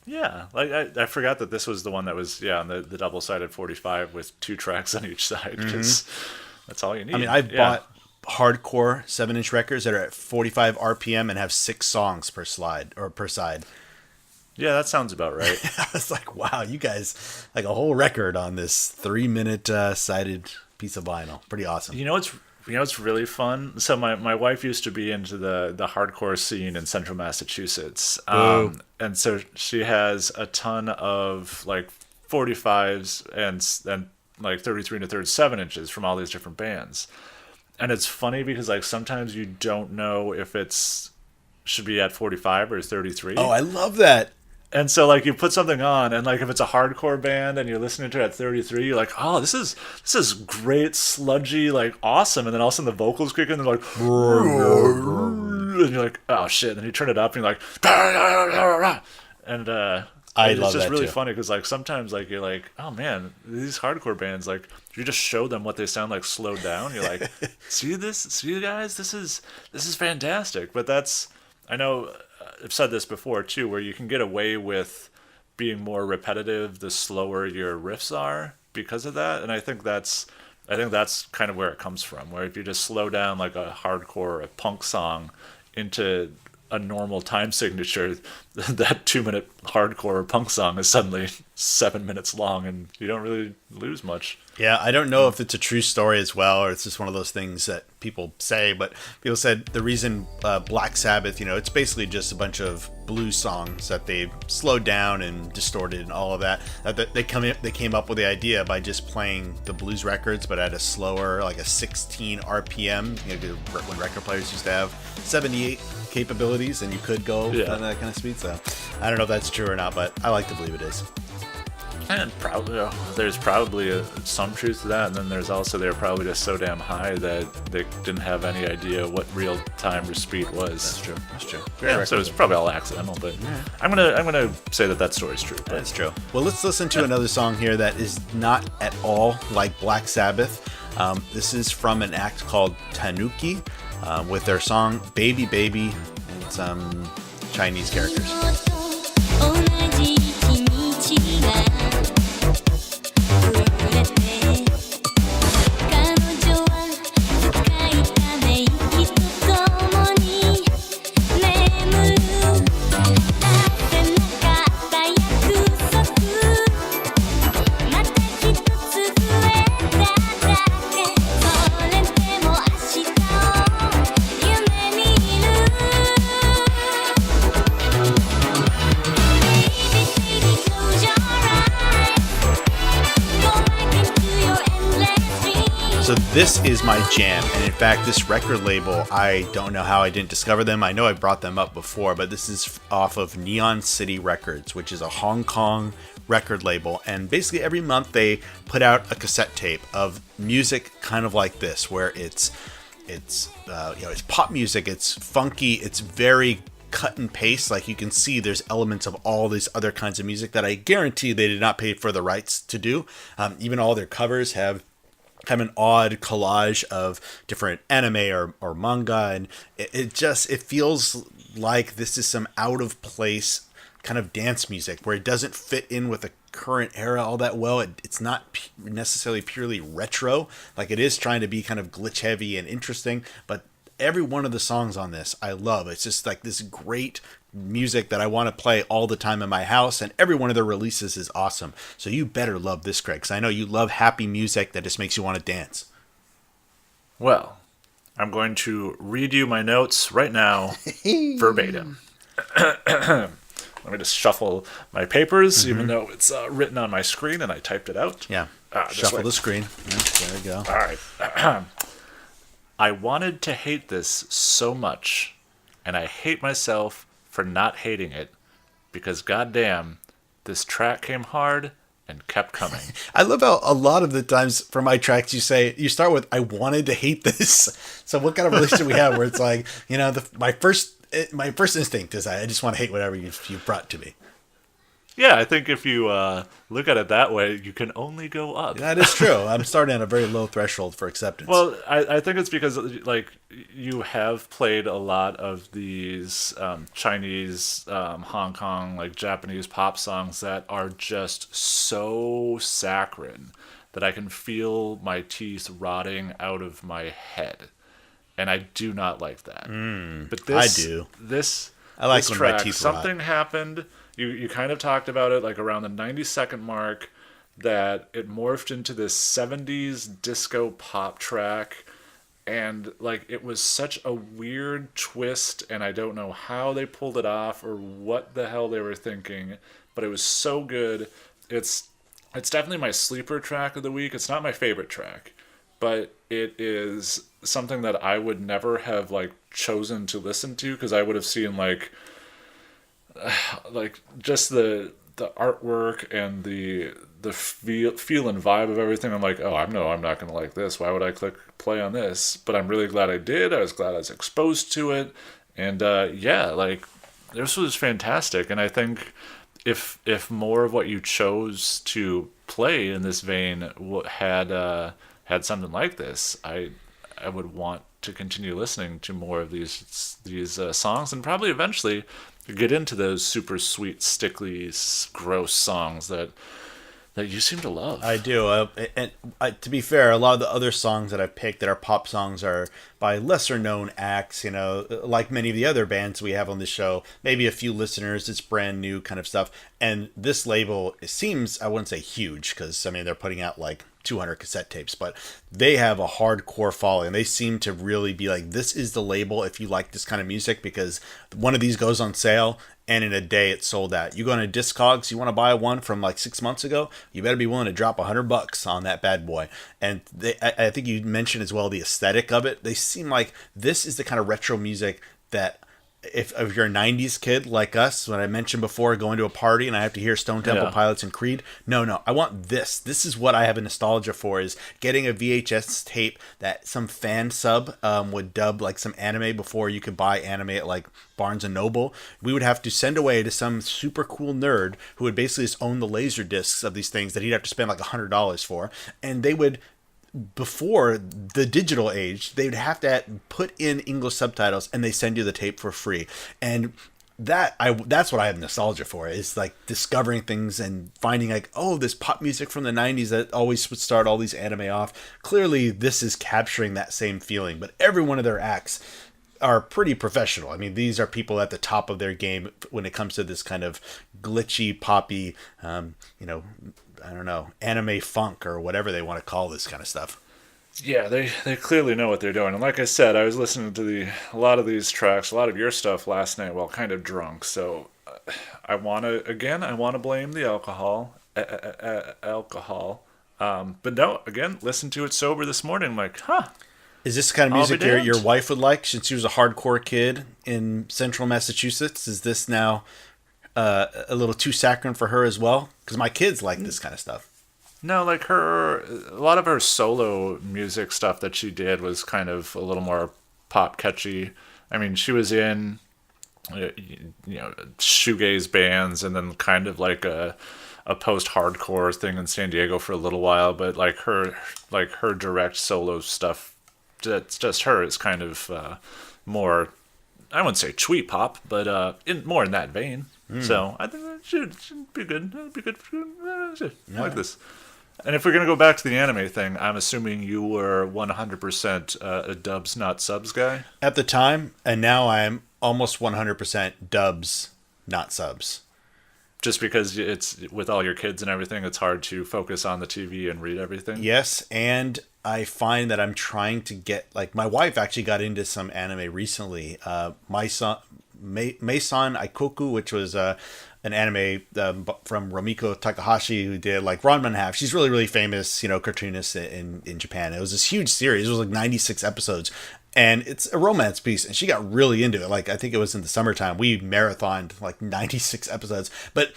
Yeah, like I forgot that this was the one that was on the double-sided 45 with 2 tracks on each side, because that's all you need. I mean, I've bought hardcore 7-inch records that are at 45 RPM and have 6 songs per slide or per side. Yeah, that sounds about right. I was like, wow, you guys like a whole record on this 3-minute sided piece of vinyl. Pretty awesome. You know it's really fun. So my wife used to be into the hardcore scene in Central Massachusetts, and so she has a ton of like 45s and like 33 1/3 7-inches from all these different bands. And it's funny because like sometimes you don't know if it's should be at 45 or 33. Oh, I love that. And so, like, you put something on, and like, if it's a hardcore band and you're listening to it at 33, you're like, "Oh, this is great, sludgy, like, awesome." And then all of a sudden, the vocals kick in, and they're like, and you're like, "Oh shit!" And then you turn it up, and you're like, and it's just really funny because like sometimes like you're like, "Oh man, these hardcore bands, like, you just show them what they sound like slowed down." You're like, see you guys, this is fantastic." But I know. I've said this before too, where you can get away with being more repetitive the slower your riffs are because of that, and I think that's kind of where it comes from. Where if you just slow down like a hardcore or a punk song into a normal time signature, that 2-minute hardcore or punk song is suddenly 7 minutes long, and you don't really lose much. Yeah, I don't know if it's a true story as well, or it's just one of those things that people say, but people said the reason Black Sabbath, you know, it's basically just a bunch of blues songs that they slowed down and distorted and all of that. They came up with the idea by just playing the blues records, but at a slower, like a 16 RPM, you know, when record players used to have 78 capabilities, and you could go on that kind of speed. So I don't know if that's true or not, but I like to believe it is. And probably there's probably some truth to that, and then there's also they were probably just so damn high that they didn't have any idea what real time or speed was. That's true. Yeah, so it's probably all accidental, but I'm gonna say that story's true. But. That's true. Well, let's listen to another song here that is not at all like Black Sabbath. This is from an act called Tanuki with their song Baby Baby and some Chinese characters. So this is my jam, and in fact, this record label, I don't know how I didn't discover them. I know I brought them up before, but this is off of Neon City Records, which is a Hong Kong record label, and basically every month they put out a cassette tape of music kind of like this, where it's pop music, it's funky, it's very cut and paste. Like you can see there's elements of all these other kinds of music that I guarantee they did not pay for the rights to do. Even all their covers have kind of an odd collage of different anime or manga, and it feels like this is some out of place kind of dance music where it doesn't fit in with the current era all that well. It's not necessarily purely retro, like it is trying to be kind of glitch heavy and interesting, but every one of the songs on this I love. It's just like this great music that I want to play all the time in my house, and every one of their releases is awesome. So you better love this, Craig, because I know you love happy music that just makes you want to dance. Well, I'm going to read you my notes right now, verbatim. Let me just shuffle my papers, even though it's written on my screen and I typed it out. Yeah, shuffle the screen. Yeah, there you go. All right. I wanted to hate this so much, and I hate myself for not hating it, because goddamn, this track came hard and kept coming. I love how a lot of the times for my tracks you start with I wanted to hate this. So what kind of relationship we have where it's like, my first instinct is I just want to hate whatever you brought to me. Yeah, I think if you look at it that way, you can only go up. That is true. I'm starting at a very low threshold for acceptance. Well, I think it's because you have played a lot of these Chinese, Hong Kong, Japanese pop songs that are just so saccharine that I can feel my teeth rotting out of my head, and I do not like that. But this, I do. I like this when track, my teeth something rot. Happened. You kind of talked about it around the 90-second mark, that it morphed into this 70s disco pop track, and it was such a weird twist, and I don't know how they pulled it off or what the hell they were thinking, but it was so good. It's definitely my sleeper track of the week. It's not my favorite track, but it is something that I would never have chosen to listen to, because I would have seen just the artwork and the feel and vibe of everything. I'm like, I'm not gonna like this. Why would I click play on this? But I'm really glad I did. I was glad I was exposed to it, and this was fantastic. And I think if more of what you chose to play in this vein had something like this, I would want to continue listening to more of these songs, and probably eventually get into those super sweet, stickly, gross songs that you seem to love. I do. To be fair, a lot of the other songs that I've picked that are pop songs are by lesser known acts, like many of the other bands we have on the show. Maybe a few listeners, it's brand new kind of stuff. And this label, it seems, I wouldn't say huge, because they're putting out 200 cassette tapes, but they have a hardcore following. They seem to really be this is the label if you like this kind of music, because one of these goes on sale and in a day it's sold out. You go into Discogs, you want to buy one from 6 months ago, you better be willing to drop $100 on that bad boy. And I think you mentioned as well the aesthetic of it. They seem like this is the kind of retro music that if you're a 90s kid like us, when I mentioned before, going to a party and I have to hear Stone Temple Pilots and Creed, no, I want this is what I have a nostalgia for, is getting a VHS tape that some fan sub would dub like some anime before you could buy anime at like Barnes and Noble. We would have to send away to some super cool nerd who would basically just own the laser discs of these things that he'd have to spend like $100 for, and they would, before the digital age, they would have to put in English subtitles, and they send you the tape for free. And that's what I have nostalgia for, is like discovering things and finding like, oh, this pop music from the 90s that always would start all these anime off. Clearly this is capturing that same feeling, but every one of their acts are pretty professional. I mean, these are people at the top of their game when it comes to this kind of glitchy, poppy, I don't know, anime funk or whatever they want to call this kind of stuff. Yeah, they clearly know what they're doing. And like I said, I was listening to a lot of these tracks, a lot of your stuff last night while kind of drunk. So I want to blame the alcohol. But no, again, listen to it sober this morning. I'm like, Is this the kind of music your wife would like, since she was a hardcore kid in central Massachusetts? Is this now a little too saccharine for her as well? Because my kids like this kind of stuff. No, like a lot of her solo music stuff that she did was kind of a little more pop catchy. I mean, she was in, shoegaze bands, and then kind of like a post-hardcore thing in San Diego for a little while. But like her direct solo stuff, that's just her, is kind of more, I wouldn't say twee pop, but more in that vein. So I think that should be good. That'd be good. I like this. And if we're going to go back to the anime thing, I'm assuming you were 100% a dubs, not subs guy? At the time, and now I'm almost 100% dubs, not subs. Just because it's with all your kids and everything, it's hard to focus on the TV and read everything? Yes, and I find that I'm trying to get, like, my wife actually got into some anime recently. Meison Aikoku, which was an anime from Romiko Takahashi, who did like Ranma and a Half. She's really, really famous, cartoonist in Japan. It was this huge series. It was like 96 episodes, and it's a romance piece. And she got really into it. Like, I think it was in the summertime. We marathoned like 96 episodes, but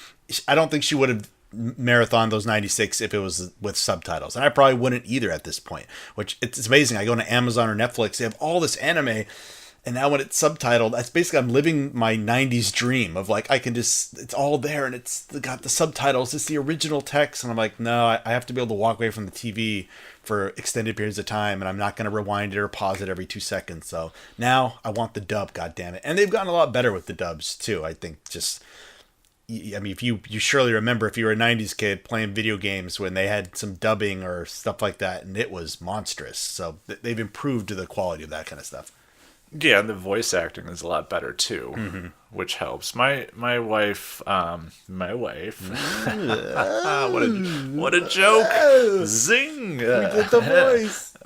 I don't think she would have marathon those 96 if it was with subtitles, and I probably wouldn't either at this point. Which, it's amazing. I go to Amazon or Netflix, they have all this anime. And now when it's subtitled, that's basically, I'm living my 90s dream of like, I can just, it's all there and it's got the subtitles, it's the original text. And I'm like, no, I have to be able to walk away from the TV for extended periods of time, and I'm not going to rewind it or pause it every 2 seconds. So now I want the dub, goddammit. And they've gotten a lot better with the dubs too. I think if you surely remember, if you were a 90s kid playing video games when they had some dubbing or stuff like that, and it was monstrous. So they've improved to the quality of that kind of stuff. Yeah, and the voice acting is a lot better too, which helps. My wife, what a joke! Zing! We did the voice.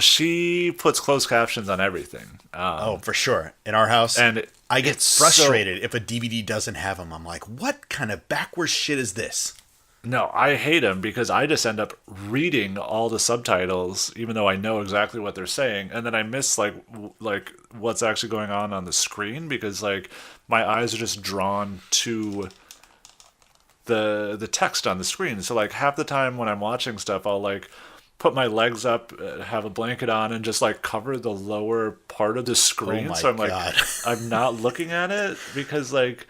She puts closed captions on everything. For sure. In our house, and I get frustrated if a DVD doesn't have them. I'm like, what kind of backwards shit is this? No, I hate them because I just end up reading all the subtitles, even though I know exactly what they're saying, and then I miss like what's actually going on the screen because like my eyes are just drawn to the text on the screen. So like half the time when I'm watching stuff, I'll like put my legs up, have a blanket on, and just like cover the lower part of the screen. Oh my so I'm God. like, I'm not looking at it because like.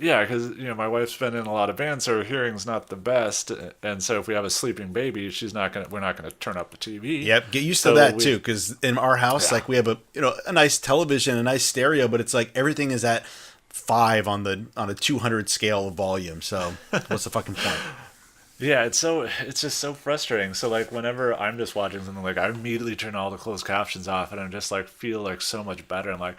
Yeah, because my wife's been in a lot of bands, so her hearing's not the best, and so if we have a sleeping baby, we're not gonna turn up the TV. Yep, get used to that too, because in our house, like we have a nice television, a nice stereo, but it's like everything is at 5 on a 200 scale of volume. So what's the fucking point? Yeah, it's just so frustrating. So like whenever I'm just watching something, like I immediately turn all the closed captions off, and I'm just like feel like so much better. I'm like,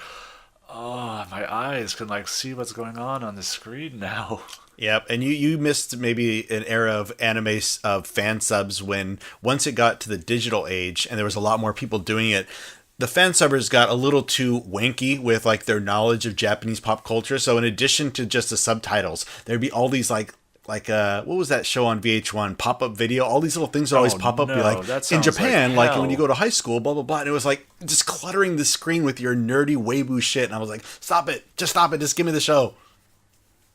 oh, my eyes can like see what's going on the screen now. Yep, and you missed maybe an era of anime of fan subs when once it got to the digital age and there was a lot more people doing it, the fan subbers got a little too wanky with like their knowledge of Japanese pop culture. So in addition to just the subtitles, there'd be all these like like what was that show on VH1? Pop-up video. All these little things that always pop up. No, Be like that in sounds Japan, like like when you hell. go to high school, blah blah blah. And it was like just cluttering the screen with your nerdy weeaboo shit. And I was like, stop it, just stop it, just give me the show.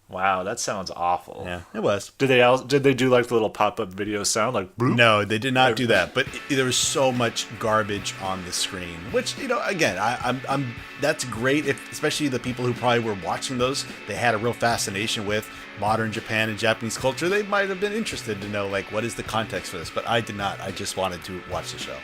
Wow, that sounds awful. Yeah, it was. Did they do like the little pop-up video sound like bloop? No, they did not do that. But there was so much garbage on the screen, which again, I'm that's great. If especially the people who probably were watching those, they had a real fascination with modern Japan and Japanese culture. They might have been interested to know like what is the context for this. But I did not. I just wanted to watch the show.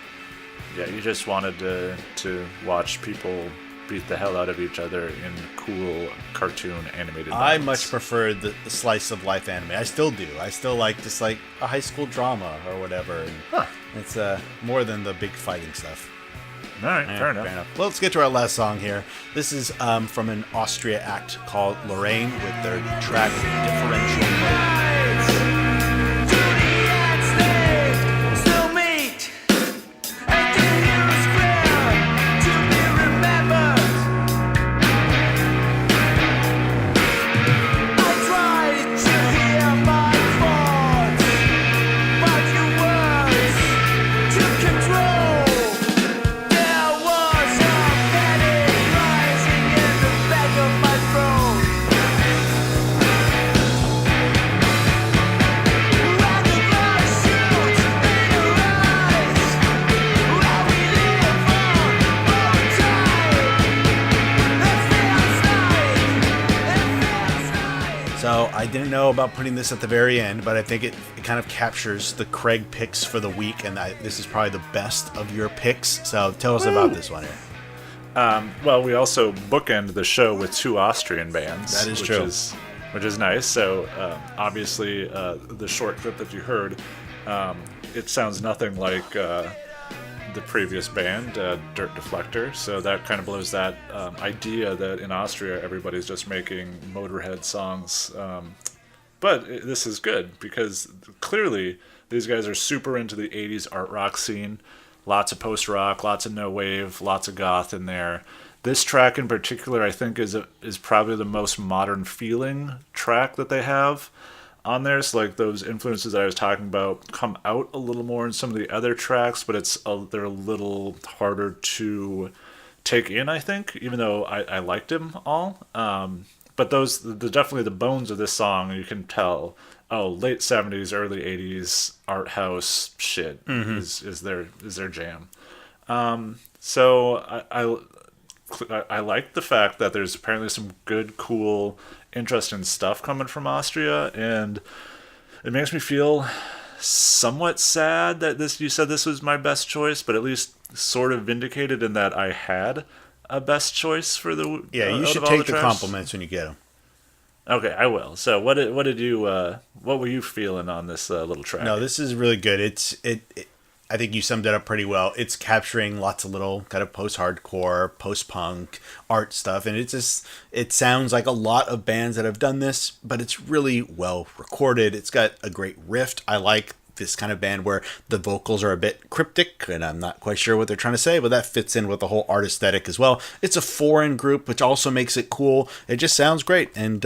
Yeah, you just wanted to watch people beat the hell out of each other in cool cartoon animated I violence. much prefer the slice of life anime. I still do. I still like just like a high school drama or whatever. And it's more than the big fighting stuff. All right, fair enough. Well, let's get to our last song here. This is from an Austria act called Lorraine with their track Differential. So I didn't know about putting this at the very end, but I think it kind of captures the Craig picks for the week, and this is probably the best of your picks. So tell us about this one here. Well, we also bookend the show with two Austrian bands. That is true. Which is nice. So obviously, the short clip that you heard, it sounds nothing like the previous band, Dirt Deflector. So that kind of blows that idea that in Austria everybody's just making Motorhead songs. But this is good because clearly these guys are super into the 80s art rock scene. Lots of post-rock, lots of no wave, lots of goth in there. This track in particular, I think, is probably the most modern feeling track that they have on there. So like those influences that I was talking about come out a little more in some of the other tracks, but they're a little harder to take in, I think, even though I liked them all. But definitely the bones of this song, you can tell, late 70s, early 80s art house shit is their jam. So I like the fact that there's apparently some good, cool, interesting stuff coming from Austria, and it makes me feel somewhat sad that you said this was my best choice, but at least sort of vindicated in that I had a best choice for the You should take the compliments when you get them. Okay, I will. So what were you feeling on this little track? No, this is really good. I think you summed it up pretty well. It's capturing lots of little kind of post-hardcore, post-punk art stuff, and it sounds like a lot of bands that have done this, but it's really well recorded. It's got a great riff. I like this kind of band where the vocals are a bit cryptic, and I'm not quite sure what they're trying to say, but that fits in with the whole art aesthetic as well. It's a foreign group, which also makes it cool. It just sounds great, and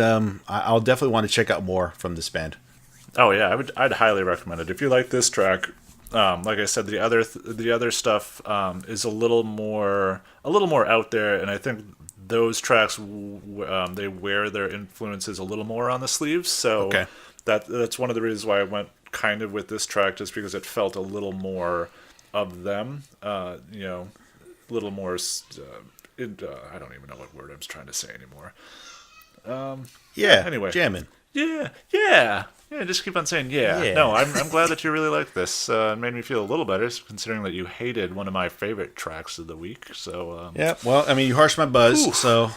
I'll definitely want to check out more from this band. Oh yeah, I'd highly recommend it if you like this track. Like I said, the other stuff is a little more out there, and I think those tracks they wear their influences a little more on the sleeves. So okay. That's one of the reasons why I went kind of with this track, just because it felt a little more of them. A little more. I don't even know what word I'm trying to say anymore. Anyway, jamming. Yeah. Just keep on saying yeah. No, I'm glad that you really like this. It made me feel a little better, considering that you hated one of my favorite tracks of the week. So yeah, well, I mean, you harshed my buzz. Oof. So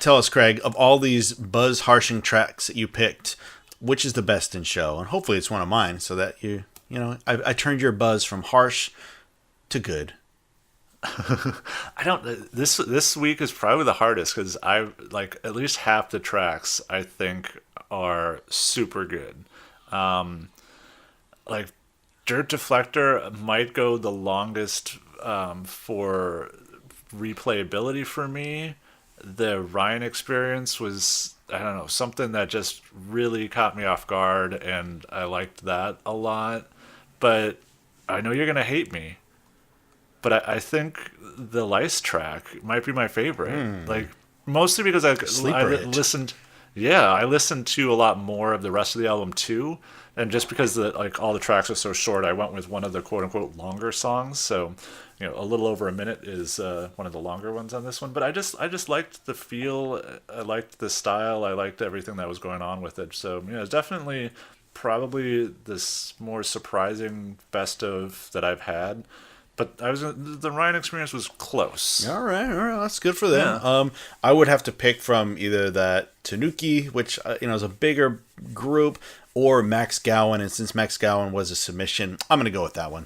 tell us, Craig, of all these buzz harshing tracks that you picked, which is the best in show? And hopefully it's one of mine, so that I turned your buzz from harsh to good. I don't. This week is probably the hardest because I like at least half the tracks I think are super good. Like Dirt Deflector might go the longest for replayability for me. The Rhine Experience was I don't know, something that just really caught me off guard, and I liked that a lot. But I know you're gonna hate me, but I think the Lice track might be my favorite. Like, mostly because I listened. Yeah, I listened to a lot more of the rest of the album too, and just because all the tracks are so short, I went with one of the quote unquote longer songs. So, a little over a minute is one of the longer ones on this one. But I just liked the feel, I liked the style, I liked everything that was going on with it. So it's definitely probably this more surprising best of that I've had. But the Rhine Experience was close. All right, that's good for them. Yeah. I would have to pick from either that Tanuki, which is a bigger group, or Max Gowan. And since Max Gowan was a submission, I'm going to go with that one.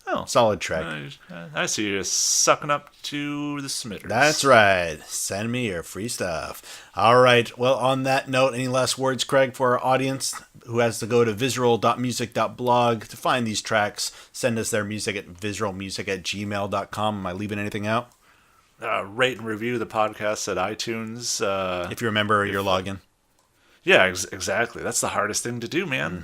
Oh, solid track. I see you sucking up to the submitters. That's right. Send me your free stuff. All right. Well, on that note, any last words, Craig, for our audience who has to go to visual.music.blog to find these tracks? Send us their music at visualmusic@gmail.com. Am I leaving anything out? Rate and review the podcast at iTunes. If you remember your login. Yeah, exactly. That's the hardest thing to do, man.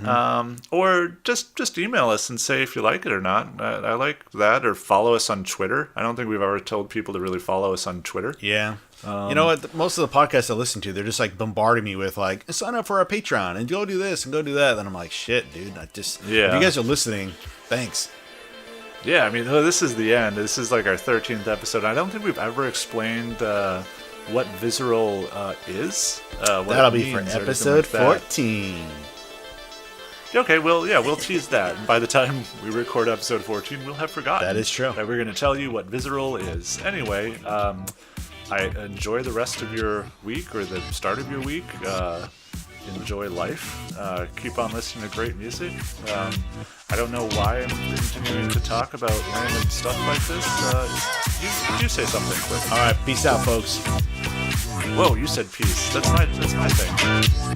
Or just email us and say if you like it or not. I like that. Or follow us on Twitter. I don't think we've ever told people to really follow us on Twitter. Yeah. You know what? Most of the podcasts I listen to, they're just like bombarding me with like, sign up for our Patreon and go do this and go do that. And I'm like, shit, dude. If you guys are listening, thanks. Yeah, I mean, this is the end. This is like our 13th episode. I don't think we've ever explained what Vizaural is. That'll be for episode 14. Okay, well, yeah, we'll tease that. And by the time we record episode 14, we'll have forgotten. That is true. That we're going to tell you what Vizaural is. Anyway, I enjoy the rest of your week or the start of your week. Enjoy life. Keep on listening to great music. I don't know why I'm continuing to talk about random stuff like this. You say something quick. All right, peace out, folks. Whoa, you said peace. That's my thing.